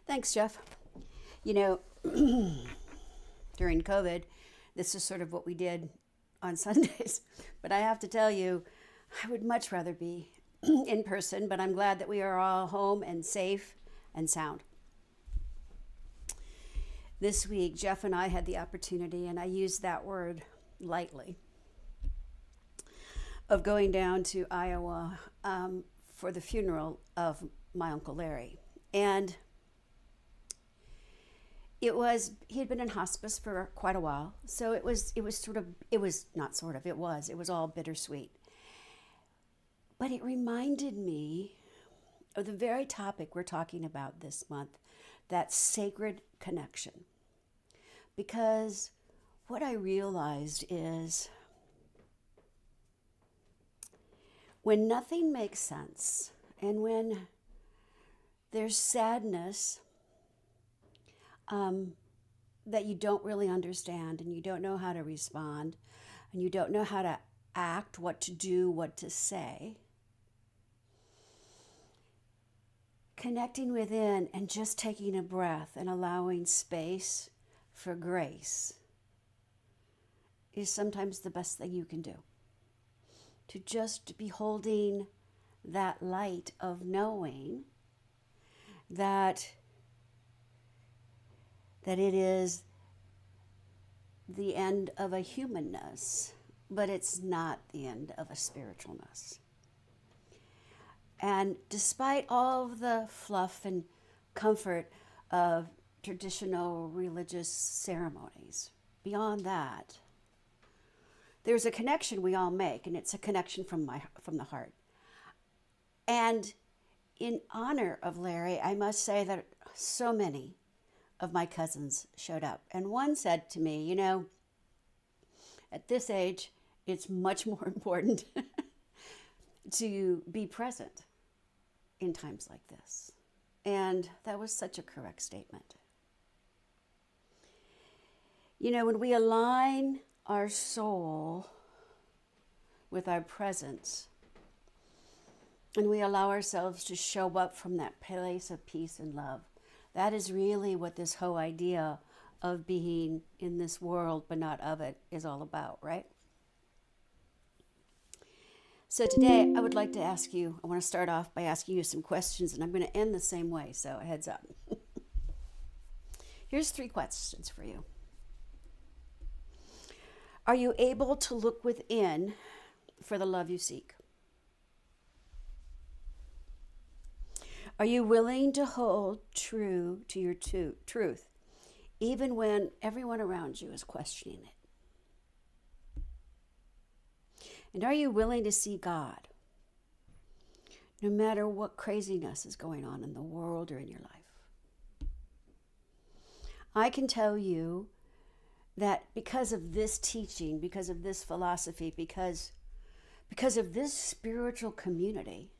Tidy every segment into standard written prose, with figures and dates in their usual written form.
Thanks, Jeff. You know, during COVID, this is sort of what we did on Sundays. But I have to tell you, I would much rather be in person, but I'm glad that we are all home and safe and sound. This week, Jeff and I had the opportunity, and I use that word lightly, of going down to Iowa for the funeral of my Uncle Larry. And he had been in hospice for quite a while, so it was all bittersweet. But it reminded me of the very topic we're talking about this month, that sacred connection. Because what I realized is when nothing makes sense and when there's sadness that you don't really understand and you don't know how to respond and you don't know how to act, what to do, what to say, connecting within and just taking a breath and allowing space for grace is sometimes the best thing you can do. To just be holding that light of knowing that it is the end of a humanness, but it's not the end of a spiritualness. And despite all of the fluff and comfort of traditional religious ceremonies, beyond that, there's a connection we all make, and it's a connection from the heart. And in honor of Larry, I must say that so many of my cousins showed up. And one said to me, at this age, it's much more important to be present in times like this. And that was such a correct statement. When we align our soul with our presence and we allow ourselves to show up from that place of peace and love, that is really what this whole idea of being in this world but not of it is all about, right? So today I would like to I want to start off by asking you some questions, and I'm going to end the same way, so heads up. Here's 3 questions for you. Are you able to look within for the love you seek? Are you willing to hold true to your truth, even when everyone around you is questioning it? And are you willing to see God, no matter what craziness is going on in the world or in your life? I can tell you that because of this teaching, because of this philosophy, because of this spiritual community,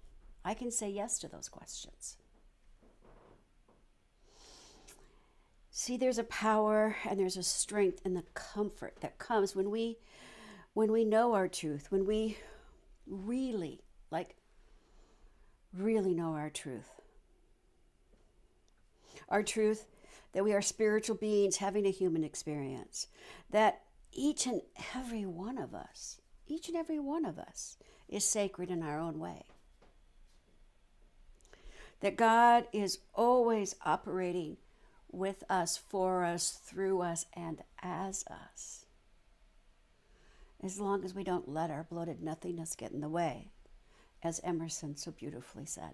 I can say yes to those questions. See, there's a power and there's a strength and the comfort that comes when we know our truth, when we really know our truth. Our truth that we are spiritual beings having a human experience, that each and every one of us is sacred in our own way. That God is always operating with us, for us, through us, and as us. As long as we don't let our bloated nothingness get in the way, as Emerson so beautifully said.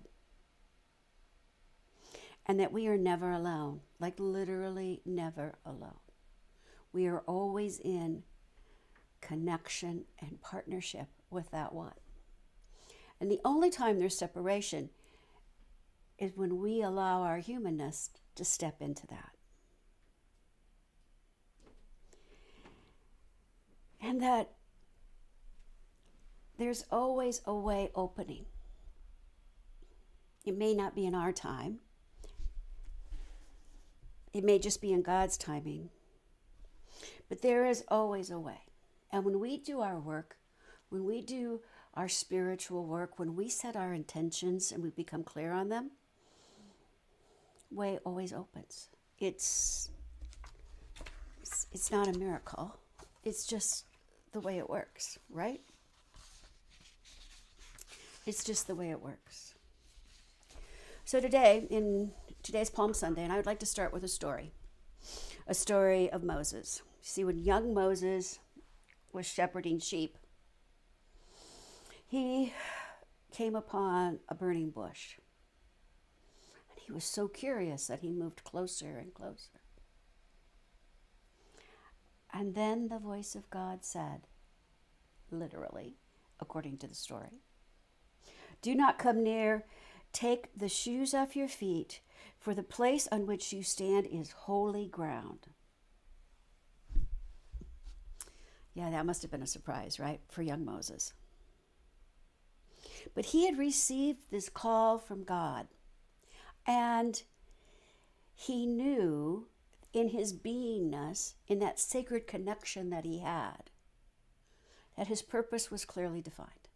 And that we are never alone, like literally never alone. We are always in connection and partnership with that one. And the only time there's separation is when we allow our humanness to step into that. And that there's always a way opening. It may not be in our time. It may just be in God's timing. But there is always a way. And when we do our work, when we do our spiritual work, when we set our intentions and we become clear on them, way always opens. It's not a miracle. It's just the way it works, right? It's just the way it works. So today, in today's Palm Sunday, and I would like to start with a story of Moses. See, when young Moses was shepherding sheep, he came upon a burning bush. And he was so curious that he moved closer and closer. And then the voice of God said, literally, according to the story, "Do not come near. Take the shoes off your feet, for the place on which you stand is holy ground." Yeah, that must have been a surprise, right, for young Moses. But he had received this call from God, and he knew in his beingness, in that sacred connection that he had, that his purpose was clearly defined.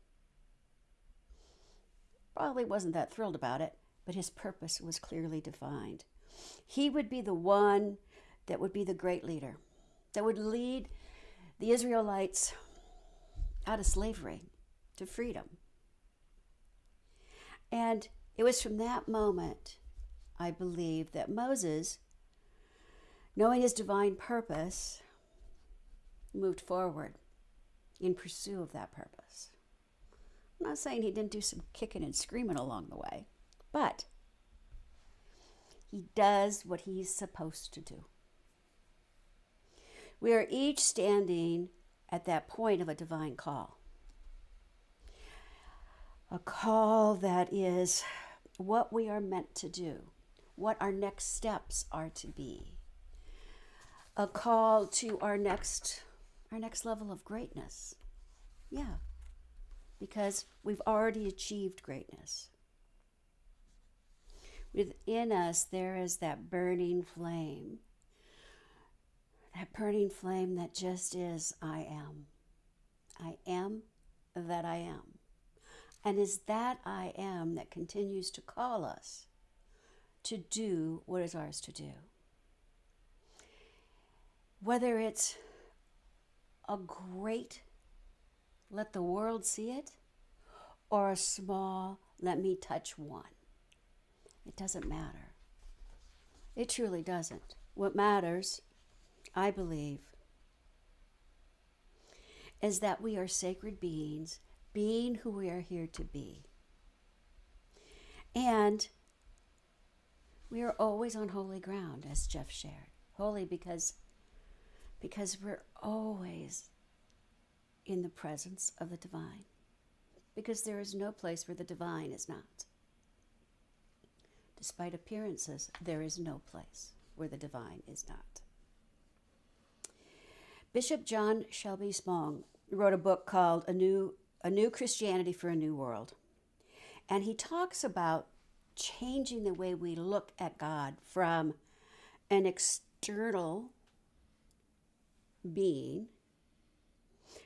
Probably wasn't that thrilled about it, but his purpose was clearly defined. He would be the one that would be the great leader, that would lead the Israelites out of slavery to freedom. And it was from that moment, I believe, that Moses, knowing his divine purpose, moved forward in pursuit of that purpose. I'm not saying he didn't do some kicking and screaming along the way, but he does what he's supposed to do. We are each standing at that point of a divine call. A call that is what we are meant to do, what our next steps are to be. A call to our next level of greatness. Yeah, because we've already achieved greatness. Within us, there is that burning flame that just is, I am. I am that I am. And is that I am that continues to call us to do what is ours to do. Whether it's a great, let the world see it, or a small, let me touch one. It doesn't matter. It truly doesn't. What matters, I believe, is that we are sacred beings, being who we are here to be. And we are always on holy ground, as Jeff shared. Holy because we're always in the presence of the divine. Because there is no place where the divine is not. Despite appearances, there is no place where the divine is not. Bishop John Shelby Spong wrote a book called A New Christianity for a New World. And he talks about changing the way we look at God from an external being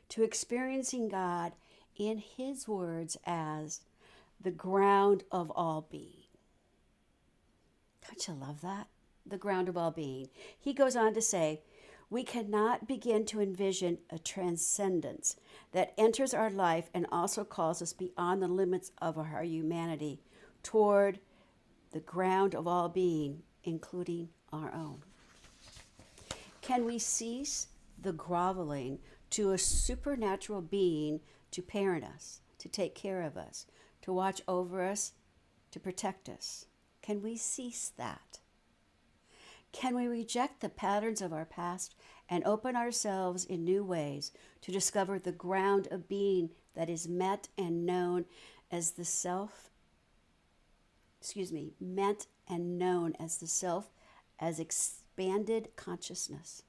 to experiencing God in his words as the ground of all being. Don't you love that? The ground of all being. He goes on to say, we cannot begin to envision a transcendence that enters our life and also calls us beyond the limits of our humanity toward the ground of all being, including our own. Can we cease the groveling to a supernatural being to parent us, to take care of us, to watch over us, to protect us? Can we cease that? Can we reject the patterns of our past and open ourselves in new ways to discover the ground of being that is met and known as the self, meant and known as the self as expanded consciousness?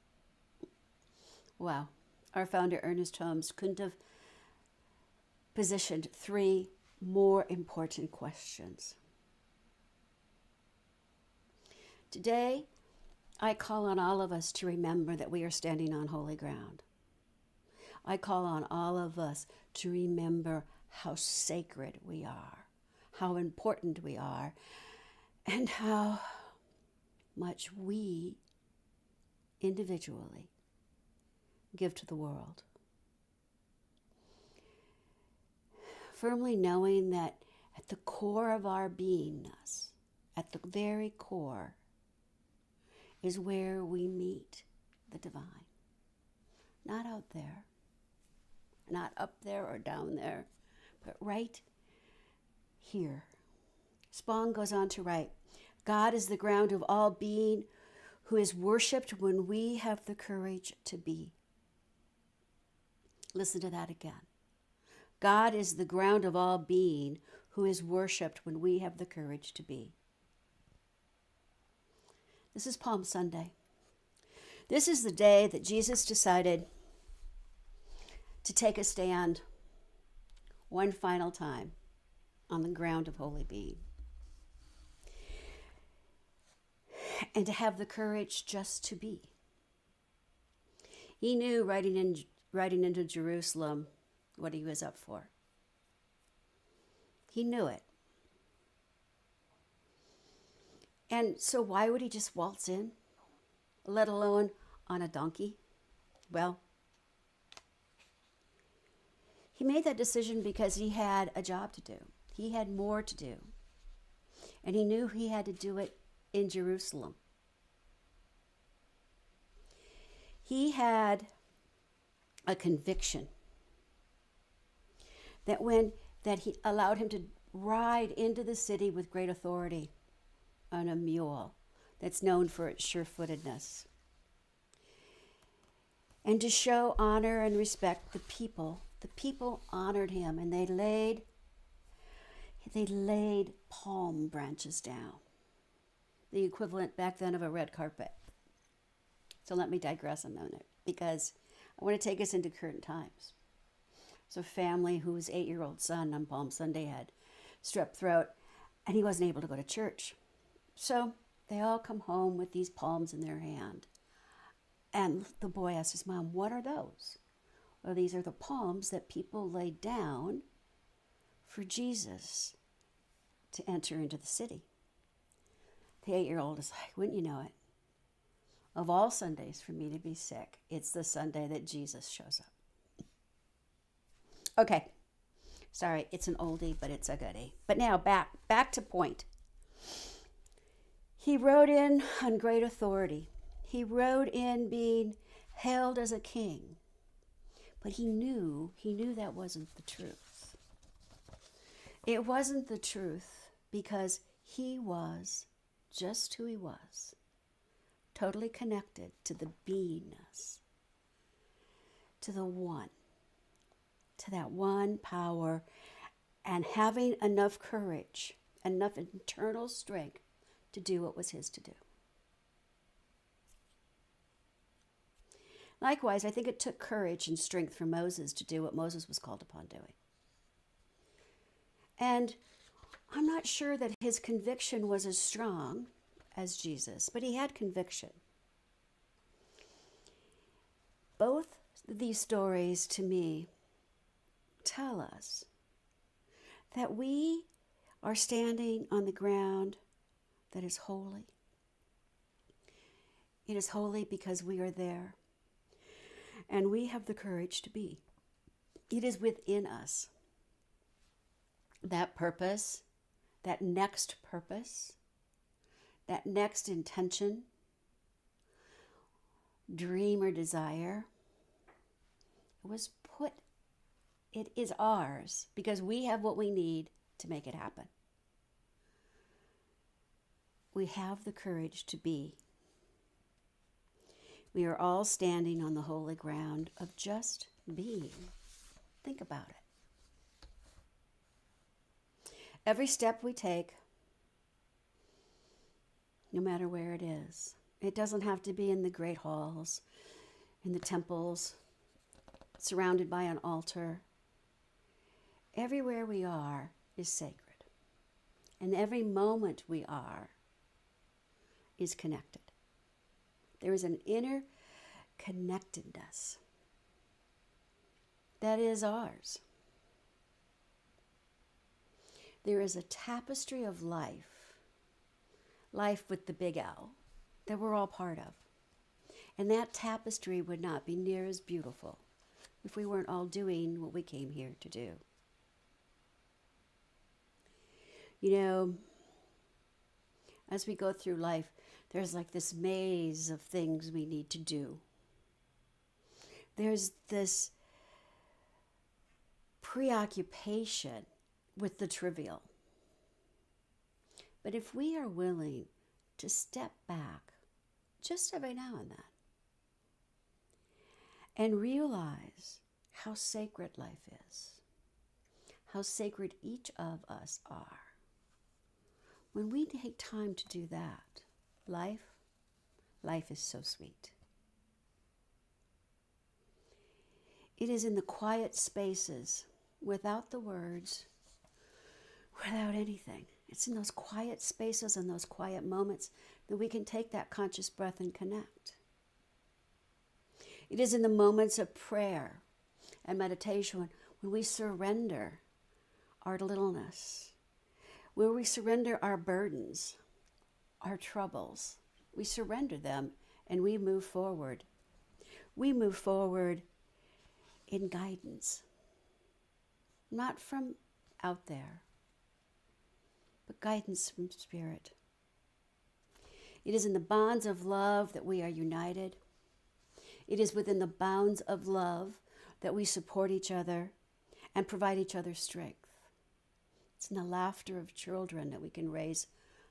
Wow. Our founder, Ernest Holmes, couldn't have positioned 3 more important questions. Today, I call on all of us to remember that we are standing on holy ground. I call on all of us to remember how sacred we are, how important we are, and how much we individually give to the world. Firmly knowing that at the core of our beingness, at the very core, is where we meet the divine. Not out there, not up there or down there, but right here. Spong goes on to write, God is the ground of all being, who is worshipped when we have the courage to be. Listen to that again. God is the ground of all being, who is worshipped when we have the courage to be. This is Palm Sunday. This is the day that Jesus decided to take a stand one final time on the ground of holy being. And to have the courage just to be. He knew riding into Jerusalem what he was up for. He knew it. And so why would he just waltz in, let alone on a donkey? Well, he made that decision because he had a job to do. He had more to do. And he knew he had to do it in Jerusalem. He had a conviction that he allowed him to ride into the city with great authority on a mule that's known for its sure-footedness. And to show honor and respect the people honored him, and they laid palm branches down, the equivalent back then of a red carpet. So let me digress a minute, because I want to take us into current times. So a family whose 8-year-old son on Palm Sunday had strep throat, and he wasn't able to go to church. So they all come home with these palms in their hand. And the boy asked his mom, "What are those?" Well, these are the palms that people laid down for Jesus to enter into the city. The 8-year-old is like, wouldn't you know it? Of all Sundays for me to be sick, it's the Sunday that Jesus shows up. Okay, sorry, it's an oldie, but it's a goodie. But now back to point. He rode in on great authority. He rode in being hailed as a king. But he knew that wasn't the truth. It wasn't the truth because he was just who he was, totally connected to the beingness, to the one, to that one power, and having enough courage, enough internal strength to do what was his to do. Likewise, I think it took courage and strength for Moses to do what Moses was called upon doing. And I'm not sure that his conviction was as strong as Jesus, but he had conviction. Both these stories, to me, tell us that we are standing on the ground that is holy. It is holy because we are there, and we have the courage to be. It is within us. That purpose, that next intention, dream or desire, it is ours because we have what we need to make it happen. We have the courage to be. We are all standing on the holy ground of just being. Think about it. Every step we take, no matter where it is, it doesn't have to be in the great halls, in the temples, surrounded by an altar. Everywhere we are is sacred. And every moment we are is connected. There is an inner connectedness that is ours. There is a tapestry of life with the big L, that we're all part of. And that tapestry would not be near as beautiful if we weren't all doing what we came here to do. You know, as we go through life, there's like this maze of things we need to do. There's this preoccupation with the trivial. But if we are willing to step back just every now and then and realize how sacred life is, how sacred each of us are, when we take time to do that, life is so sweet. It is in the quiet spaces, without the words, without anything. It's in those quiet spaces and those quiet moments that we can take that conscious breath and connect. It is in the moments of prayer and meditation when we surrender our littleness, where we surrender our burdens, our troubles. We surrender them and we move forward. We move forward in guidance, not from out there, but guidance from Spirit. It is in the bonds of love that we are united. It is within the bounds of love that we support each other and provide each other strength. It's in the laughter of children that we can raise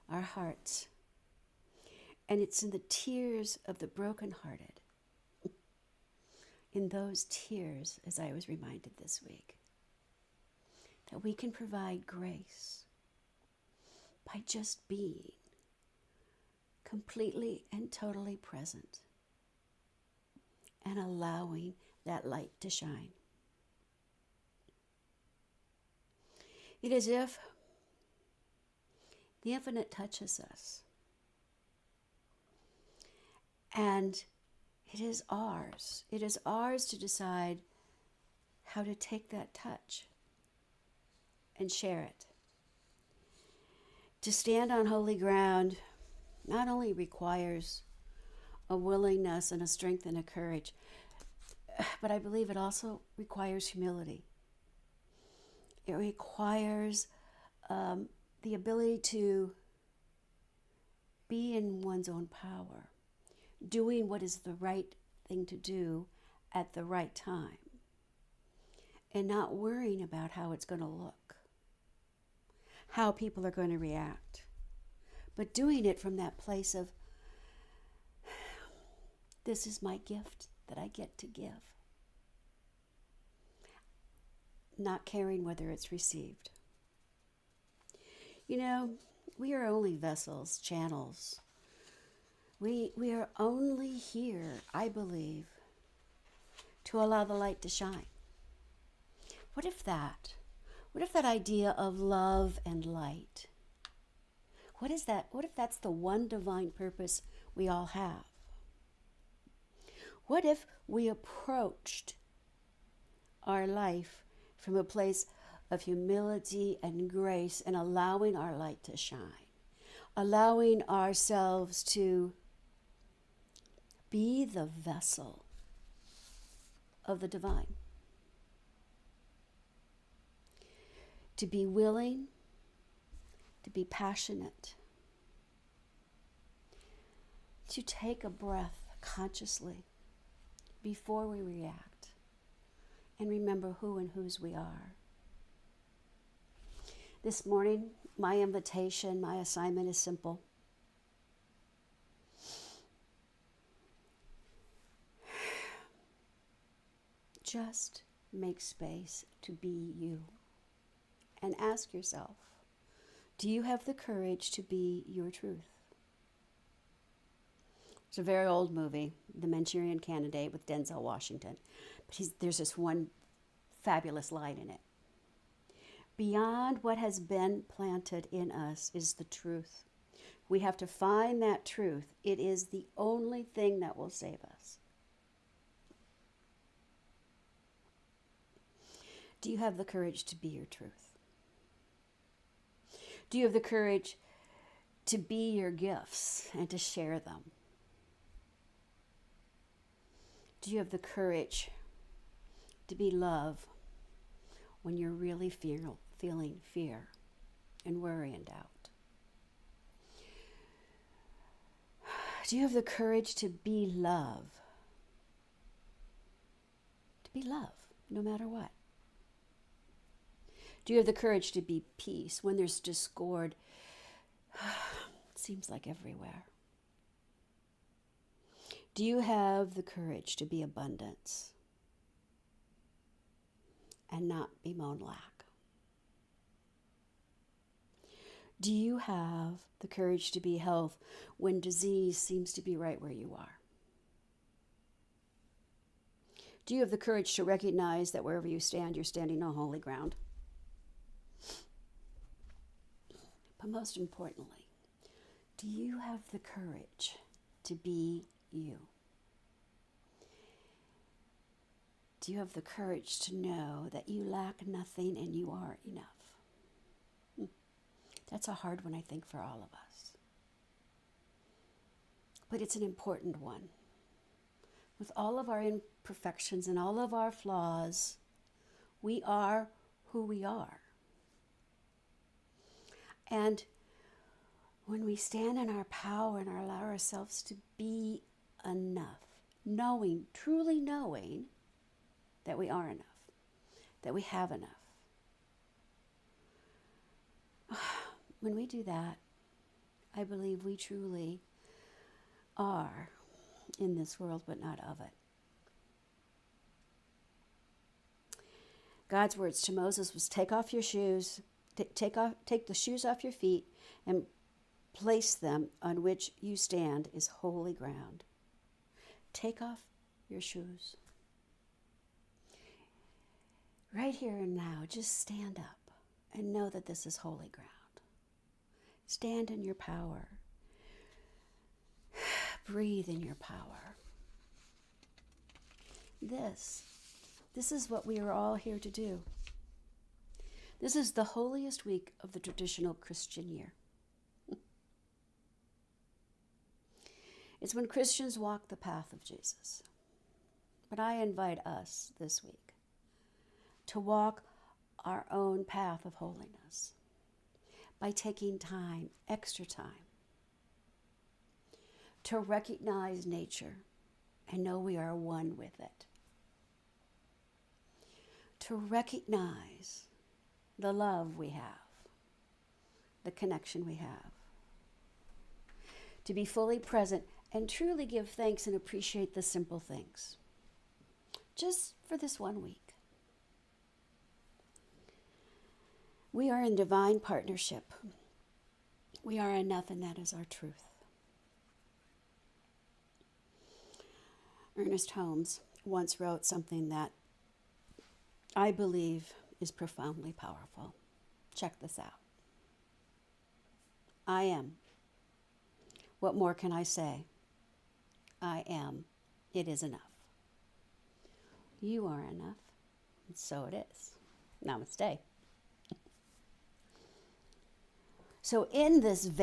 our hearts. And it's in the tears of the brokenhearted, in those tears, as I was reminded this week, that we can provide grace by just being completely and totally present and allowing that light to shine. It is as if the infinite touches us, and it is ours. It is ours to decide how to take that touch and share it. To stand on holy ground not only requires a willingness and a strength and a courage, but I believe it also requires humility. It requires the ability to be in one's own power, doing what is the right thing to do at the right time, and not worrying about how it's going to look, how people are going to react, but doing it from that place of, this is my gift that I get to give, not caring whether it's received. You know, we are only vessels, channels. We are only here, I believe, to allow the light to shine. What if that idea of love and light, what is that? What if that's the one divine purpose we all have? What if we approached our life from a place of humility and grace and allowing our light to shine, allowing ourselves to be the vessel of the divine, to be willing, to be passionate, to take a breath consciously before we react and remember who and whose we are. This morning, my invitation, my assignment is simple. Just make space to be you and ask yourself, do you have the courage to be your truth? It's a very old movie, The Manchurian Candidate with Denzel Washington. But there's this one fabulous line in it. Beyond what has been planted in us is the truth. We have to find that truth. It is the only thing that will save us. Do you have the courage to be your truth? Do you have the courage to be your gifts and to share them? Do you have the courage to be love when you're really feeling fear and worry and doubt? Do you have the courage to be love? To be love, no matter what. Do you have the courage to be peace when there's discord? It seems like everywhere. Do you have the courage to be abundance and not bemoan lack? Do you have the courage to be health when disease seems to be right where you are? Do you have the courage to recognize that wherever you stand, you're standing on holy ground? But most importantly, do you have the courage to be you? Do you have the courage to know that you lack nothing and you are enough? That's a hard one, I think, for all of us. But it's an important one. With all of our imperfections and all of our flaws, we are who we are. And when we stand in our power and allow ourselves to be enough, knowing, truly knowing that we are enough, that we have enough. When we do that, I believe we truly are in this world, but not of it. God's words to Moses was, take off your shoes, take the shoes off your feet and place them on which you stand is holy ground. Take off your shoes. Right here and now, just stand up and know that this is holy ground. Stand in your power. Breathe in your power. This is what we are all here to do. This is the holiest week of the traditional Christian year. It's when Christians walk the path of Jesus. But I invite us this week to walk our own path of holiness by taking time, extra time, to recognize nature and know we are one with it. To recognize the love we have, the connection we have. To be fully present and truly give thanks and appreciate the simple things. Just for this 1 week. We are in divine partnership. We are enough, and that is our truth. Ernest Holmes once wrote something that I believe is profoundly powerful. Check this out. I am. What more can I say? I am. It is enough. You are enough, and so it is. Namaste. So in this vein,